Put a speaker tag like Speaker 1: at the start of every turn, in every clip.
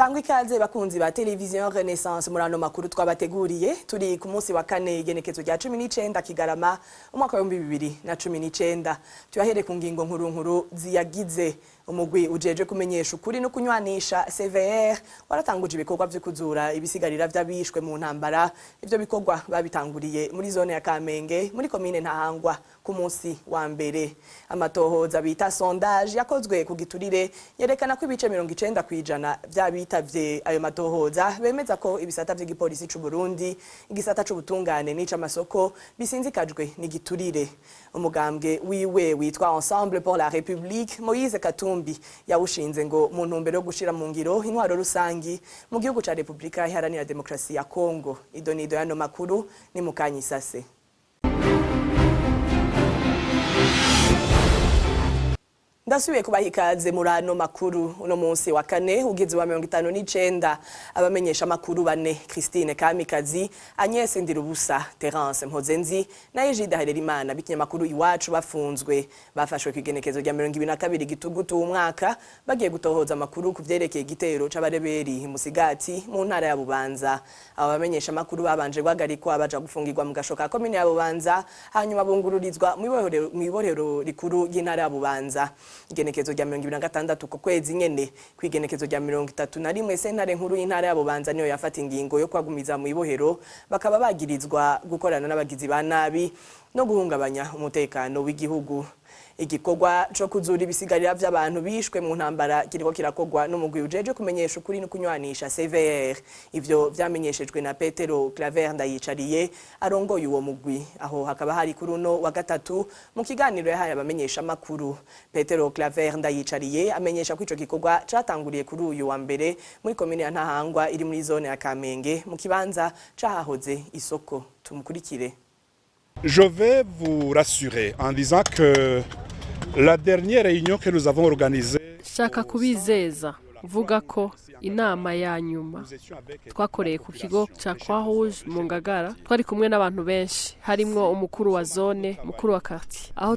Speaker 1: Sangwa ikaze bakunzi ba televiziyo Renaissance murano makuru twabateguriye turi ku munsi wa kane igenekezo rya 19 Kigarama umwaka wa 2019 tuyahere ku ngingo nkuru ziyagize umurwi ujeje kumenyesha ukuri no kunywanisha CVR waratanguje ibikorwa vyo kuzura ibisigarira vy'abishwe mu ntambara ivyo bikorwa babitanguriye muri zone ya Kamenge muri commune Ntahangwa ku munsi wa mbere amatohoza bita sondage yakozwe ku Giturire yerekana ko ibice 90% vy'abitavye ayo matohoza bemeza ko ibisata vy'igipolisi c'u Burundi igisata c'ubutungane n'ica masoko bisinzikajwe n'Igiturire umugambwe wiwe witwa Ensemble pour la République Moïse Katumbi yawushinze ngo mu ntumbero yo gushira mu ngiro intwaro rusangi mu gihugu ca Republika Iharanira Demokarasi ya Kongo idonido yano makuru ni mukanyisase. Ndasubiye kubaha ikaze murano makuru uno munsi wa kane ugize wa 59 abamenyesha makuru bane Christine Kamikazi Agnes Ndirubusa Terence Mpozenzi na Ejide Harerimana bikinyamakuru iwacu bafunzwe bafashwe kwigenekezo rya 22 gitugutu umwaka bagiye gutohoza makuru kuvyerekeye igitero c'abareberi Musigati mu ntara ya Bubanza aba bamenyesha makuru babanje guhagarikwa baja gufungirwa mu gashoka komine ya Bubanza hanyuma bungururizwa mu iborero rikuru y'intara ya Bubanza igenekezo rya 2026 ku kwezi nyene kwigenekezo rya 31 sentare nkuru y'intara ya Bubanza niyo yafata ingingo yo kwagumiza mu ibohero bakaba bagirizwa gukorana n'abagizi ba nabi no guhungabanya umutekano w'igihugu. Igikorwa cyo kuzura ibisigarira by'abantu bishwe mu ntambara kiriko kirakogwa n'umugwi ujeje kumenyesha ukuri no kunywanisha CVR ivyo vyamenyeshejwe na Pierre Claver Ndayicariye arongoye uwo mugwi aho hakaba hari kuri uno wa gatatu mu kiganiro yahaye abamenyesha makuru. Pierre Claver Ndayicariye amenyesha ko ico gikorwa catanguriye kuri uyu wa mbere muri commune ya Ntahangwa iri muri zone ya Kamenge mu kibanza cahahoze isoko. Tumukurikire.
Speaker 2: Je vais vous rassurer en disant que la dernière réunion que nous avons organisée
Speaker 3: shaka kubizeza vuga ko inama ya nyuma twakoreye ku kigo ca Croix-Rouge mu Ngagara twari kumwe n'abantu benshi harimwo umukuru wa zone mukuru wa quartier aho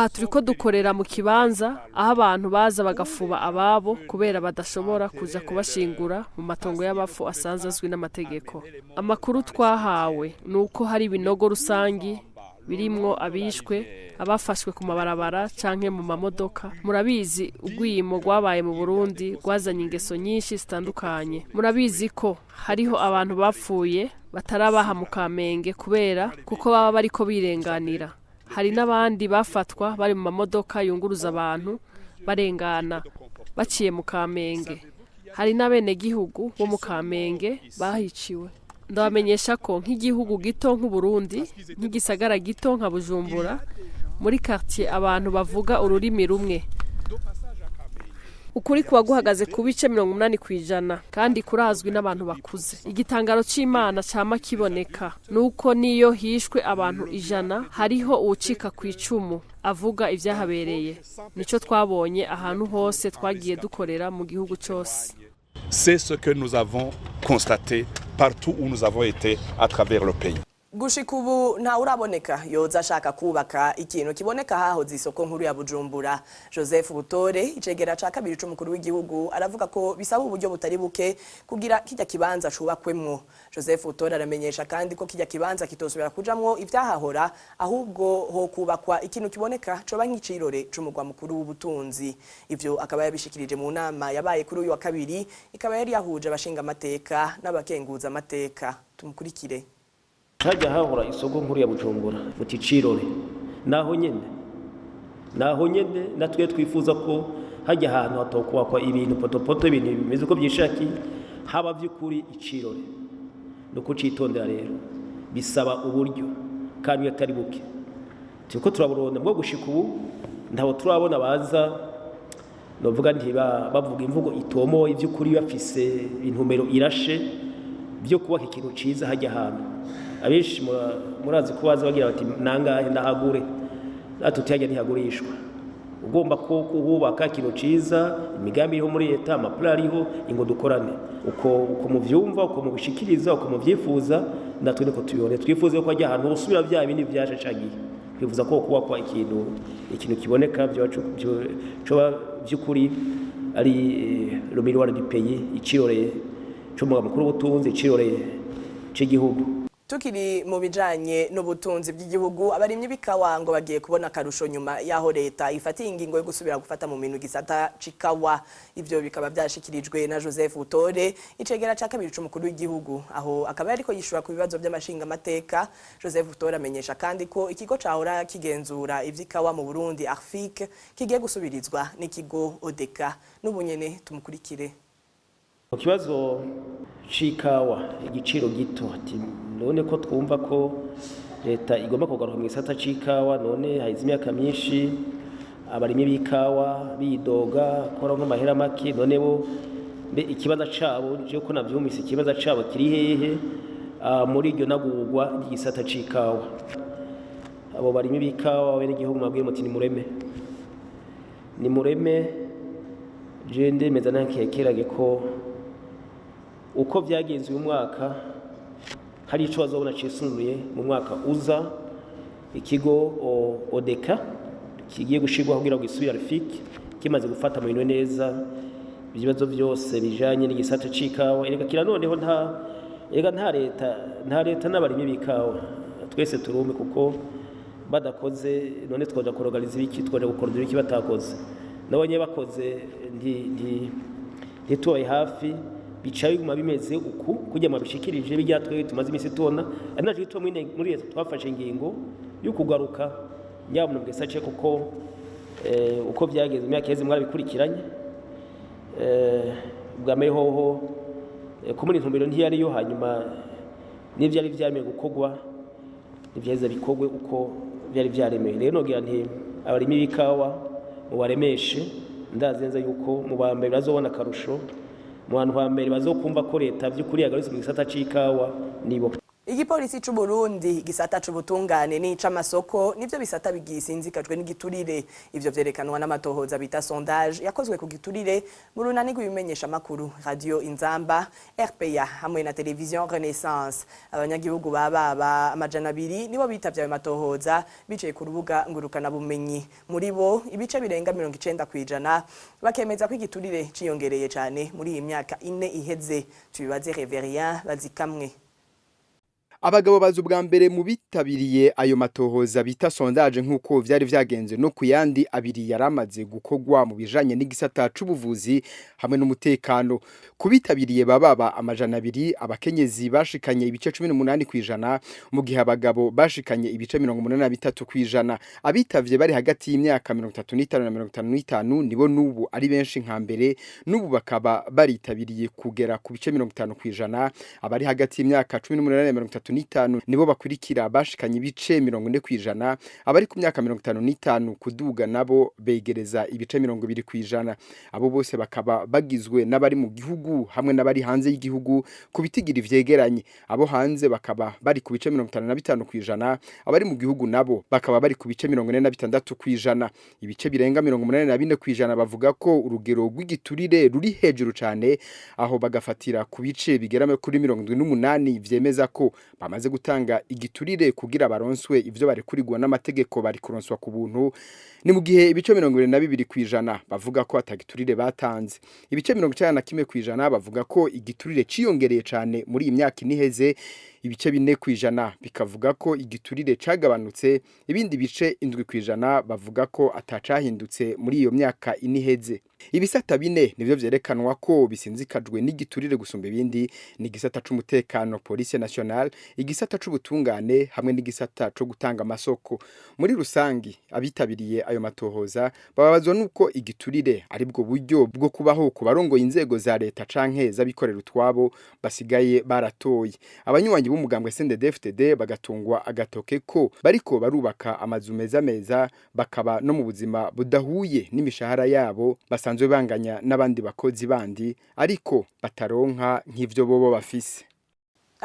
Speaker 3: turiko dukorera mu kibanza aho abantu baza bagafuba ababo kubera badashobora kuja kubashingura mu matongo y'abafu asanzwe azwi n'amategeko. Amakuru twahawe nuko hari ibinogo rusangi birimwo abishwe abafashwe ku mabarabara canke mu mamodoka. Murabizi ugwimo gwabaye mu Burundi gwazanye ingeso nyinshi zitandukanye. Murabizi ko hariho abantu bapfuye batarabaha mu Kamenge kubera kuko baba bariko birenganira. Hari n'abandi bafatwa bari mu mamodoka yunguruza abantu barengana baciye mu Kamenge. Hari n'abene gihugu bo mu Kamenge bahiciwe. Ndabamenyesha ko nk'igihugu gito nk'u Burundi nk'igisagara gito nka Bujumbura muri quartier abantu bavuga ururimi rumwe ukuri kuba guhagaze ku bice 80% kandi kurazwi n'abantu bakuze. Igitangaro c'Imana cama kiboneka nuko niyo hishwe abantu 100 hariho ucika ku icumu avuga ivyahabereye. Nico twabonye ahantu hose twagiye dukorera mu gihugu cyose.
Speaker 2: C'est ce que nous avons constaté partout où nous avons été à travers le pays.
Speaker 1: Gushikubu nta uraboneka yoza ashaka kubaka ikintu kiboneka hahoze isoko nkuru ya Bujumbura. Joseph Butore icegera ca kabiri c'umukuru w'igihugu aravuga ko bisaba uburyo butari buke kugira kijya kibanza cubakwemwo. Joseph Butore aramenyesha kandi ko kijya kibanza kitosubira kujamwo ivyahahora ahubwo ho kubakwa ikintu kiboneka coba nk'icirore c'umugwa mukuru w'ubutunzi. Ivyo akaba yabishikirije mu nama yabaye kuri uyu wa kabiri ikaba yari yahuje abashinga amateka n'abakenguza amateka. Tumukurikire.
Speaker 4: Hajya hahora isoko nkuru ya Bujumbura muticirore naho nyene natwe twifuza ko hajya ahantu hatokwa ibintu potopoto ibintu bimeze uko byishaki haba by'ukuri icirore no kucitondera rero bisaba uburyo kandi atari buke tiko turaburonda bwo gushika ubu ndaho turabona baza novuga ntiba bavuga imvugo itomo ivy'ukuri bafise intumero irashe byo kubaka ikintu ciza hajya ahantu abenshi murazi ko baza bagira bati nangahe ndahagure atutyaje ntihagurishwa ugomba ko kubaka ikintu ciza imigambi yo muri leta amaplan ariho ingo dukorane uko muvyumva uko mubishikiriza uko muvyifuza natwe niko tubone twifuze ko ajya ahantu usubira bya bindi byaje cagiye twifuza ko kubakwa ikintu kiboneka byo by'ukuri ari le miroir du pays, icirore c'umugwa mukuru w'ubutunzi, icirore c'igihugu.
Speaker 1: Tukiri mu bijanye n'ubutunzi bw'igihugu abarimyi b'ikawa ngo bagiye kubona akarusho nyuma yaho leta ifatiye ingingo yo gusubira gufata mu minwe gisata c'ikawa. Ivyo bikaba byashikirijwe na Joseph Butore icegera ca kabiri c'umukuru w'igihugu, aho akaba yariko yishura ku bibazo by'amashinga amateka. Joseph Butore amenyesha kandi ko ikigo cahora kigenzura ivy'ikawa mu Burundi Arfik kigiye gusubirizwa n'ikigo Odeka. N'ubunyene tumukurikire.
Speaker 4: Ku kibazo c'ikawa igiciro gito ati none ko twumva ko leta igomba kugaruka mu gisata c'ikawa, none haize imyaka myinshi abarimyi b'ikawa bidoga kora nk'amahera make, none bo mbe ikibazo cabo je ko navyumvise ikibazo cabo kiri hehe muri iryo nagurwa ry'igisata c'ikawa. Abo barimyi b'ikawa bene igihugu mabwiye muti ni mureme je ndemeza nankekerage ko uko byagenze uyu mwaka hari ico bazobona cisunduye mu mwaka uza ikigo Odeka kigiye gushirwaho kugira ngo isubire Arfik kimaze gufata mu bintu neza ibibazo byose bijanye n'igisata c'ikawa. Erega kira noneho nta leta n'abarimyi b'ikawa twese turumwe kuko badakoze none twoja kuroganiza ibiki, twoja gukora ibiki batakoze, nabonye bakoze ntitubaye hafi bicaye biguma bimeze uku kujya mu bishikirije bijya twe tumaze imisi tubona ari naje gitwa muri leta twafashe ingingo yo kugaruka nyabuna mu gisace kuko uko byageze imyaka yeze mwarabikurikiranye bwame hoho ko muri ntumbero ntiyari yo, hanyuma n'ivyo ari vyaremeye gukogwa ivyeza bikogwe uko byari vyaremeye. Rero nogira nti abarimi b'ikawa mu baremeshe ndazenza yuko mu bambere bazobona karusho, mu bantu bambere bazokumva ko leta by'ukuri yagarutse mu gisata c'ikawa nibo.
Speaker 1: Igipolisi c'u Burundi gisata c'ubutungane n'ic'amasoko nivyo bisata bigisinzikajwe n'igiturire. Ivyo vyerekanwa n'amatohoza bita sondage yakozwe ku giturire mu runani rw'ibimenyesha makuru radio Inzamba, RPA hamwe na television Renaissance. Abanyagihugu baba amajana 200 nibo bitavye ayo matohoza bicaye ku rubuga ngurukana bumenyi. Muri bo ibice birenga 90% bakemeza ko igiturire ciyongereye cyane muri iyi myaka 4 iheze. Tubibaze Reverien bazikamwe.
Speaker 5: Abagabo bazi ubwa mbere mu bitabiriye ayo matohoza bita sondage nk'uko vyari vyagenze no kuyandi abiri yaramaze gukogwa mu bijanye n'igisata c'ubuvuzi hamwe n'umutekano. Kubitabiriye bababa amajana 200 abakenyezi bashikanye ibice 18% mu gihe abagabo bashikanye ibice 83%. Abitavye bari hagati y'imyaka 35 na 55 nibo nubu ari benshi nka mbere, nubu bakaba baritabiriye kugera ku bice 50%. Abari hagati y'imyaka 18 na 35 nibo bakurikira bashikanye ibice 40%, abari ku myaka 55 kuduga nabo begereza ibice 20%. Abo bose bakaba bagizwe n'abari mu gihugu hamwe n'abari hanze y'igihugu kubitigira ivyegeranye. Abo hanze bakaba bari ku bice 55%, abari mu gihugu nabo bakaba bari ku bice 46%. Ibice birenga 84% bavuga ko urugero rw'igiturire ruri hejuru cyane, aho bagafatira ku bice bigera kuri 78 vyemeza ko bamaze gutanga igiturire kugira baronswe ivyo barekurirwa n'amategeko bari kuronswa ku buntu. Ni mu gihe ibice 22% bavuga ko atagiturire batanze. Ibice 91% bavuga ko igiturire ciyongereye cyane muri iyi myaka iniheze. Ibice 4% bikavuga ko igiturire cagabanutse, ibindi bice 7% bavuga ko atacahindutse muri iyo myaka iniheze. Ibisata 4 nivyo vyerekanwa ko bisinzikajwe n'igiturire gusumba ibindi, ni igisata c'umutekano police nationale, igisata c'ubutungane hamwe n'igisata co gutanga amasoko. Muri rusangi abitabiriye ayo matohoza bababazwa nuko igiturire ari bwo buryo bwo kubaho ku barongoye inzego za leta canke z'abikorera utwabo basigaye baratoye. Abanywanyi b'umugambwe CNDD-FDD bagatungwa agatoke ko bariko barubaka amazu meza bakaba no mu buzima budahuye n'imishahara yabo basanzwe banganya n'abandi bakozi bandi ariko bataronka nk'ivyo bobo bafise.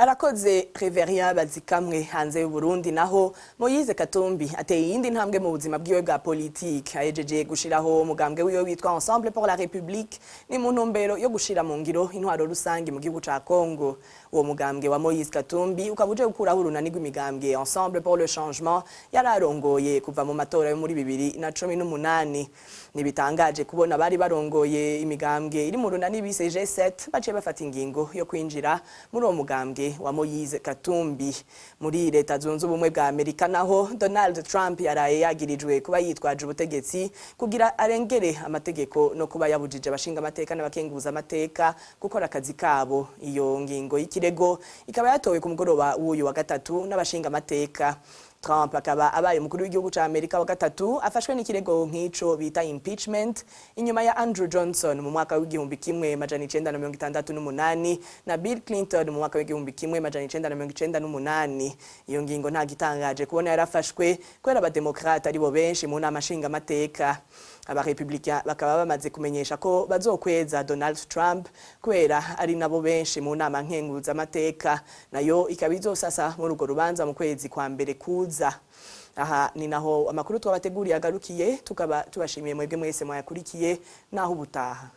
Speaker 1: Arakoze Reveria bazikamwe hanze y'u Burundi naho Moise Katumbi ateye iyindi ntambwe mu buzima bwiwe bwa politique ayejeje gushiraho umugambwe wiwe witwa Ensemble pour la République ni mu ntumbero yo gushira mu ngiro intwaro rusange mu gihugu ca Congo. Uwo mugambwe wa Moise Katumbi ukabuje gukuraho urunani rw'imigambwe Ensemble pour le Changement yararongoye kuva mu matora yo muri 2018. Nibitangaje kubona bari barongoye imigambwe iri mu runani bise G7 baciye bafata ingingo yo kwinjira muri uwo mugambwe wa Moise Katumbi. Muri leta zunze ubumwe bwa Amerika naho Donald Trump yaraye yagirijwe kuba yitwaje ubutegetsi kugira arengere amategeko no kuba yabujije abashinga amateka n'abakenguza amateka gukora akazi kabo. Iyo ngingo y'ikirego ikaba yatowe ku mugoroba w'uyu wa gatatu n'abashinga amateka. Trump akaba abaye umukuru w'igihugu ca Amerika wa gatatu afashwe n'ikirego nk'ico bita impeachment inyuma ya Andrew Johnson mu mwaka w'igihumbi kimwe majana 1968 na Bill Clinton mu mwaka w'igihumbi kimwe majana 1998. Iyo ngingo nta gitangaje kubona yarafashwe kwera abademokrate ari bo benshi mu nama nshinga amateka. Abarepublicain bakaba bamaze kumenyesha ko bazokweza Donald Trump kwera ari nabo benshi mu nama nkenguza amateka nayo ikaba izosasa mu rugo rubanza mu kwezi kwa mbere kuza. Aha ni naho amakuru twabateguriye agarukiye tukaba tubashimiye mwebwe mwese mwayakurikiye naho ubutaha.